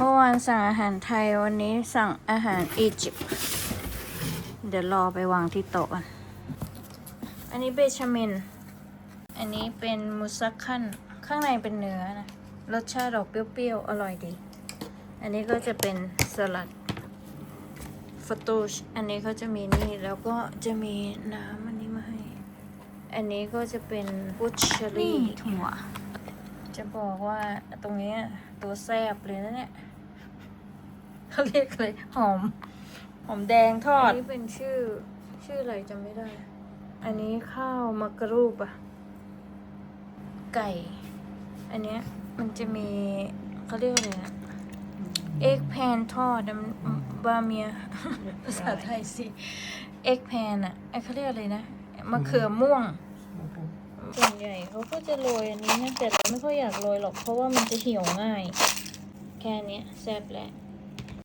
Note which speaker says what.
Speaker 1: เมื่อวานสั่งอาหารไทยวันนี้สั่งอาหารอียิปต์เดี๋ยวรอไปวางที่โต๊ะกันอันนี้เบชาเมนอันนี้เป็นมูสคันข้างในเป็นเนื้อนะรสชาติออกเปรี้ยวๆอร่อยดีอันนี้ก็จะเป็นสลัดฟาตูชอันนี้เขาจะมีนี่แล้วก็จะมีน้ำอันนี้มาให้อันนี้ก็จะเป็นบุชเชอรี่ถั่วจะบอกว่าตรงนี้ตัวแซ่บเลยนะเนี่ยเขาเรียกเลยหอมแดงทอดอันนี้เป็นชื่ออะไรจำไม่ได้อันนี้ข้าวมักกะรูปอะไก่อันเนี้ยมันจะมีเขาเรียกอะไรนะเอ็กแพนทอดบาเมีย ภาษาไทยสิเอ็กแพนอะเขาเรียกอะไรนะมะเขือม่วงส่วนใหญ่เขาก็จะโรยอันนี้นะแต่เราไม่ค่อยอยากโรยหรอกเพราะว่ามันจะเหี่ยวง่ายแค่นี้แซ่บแหละ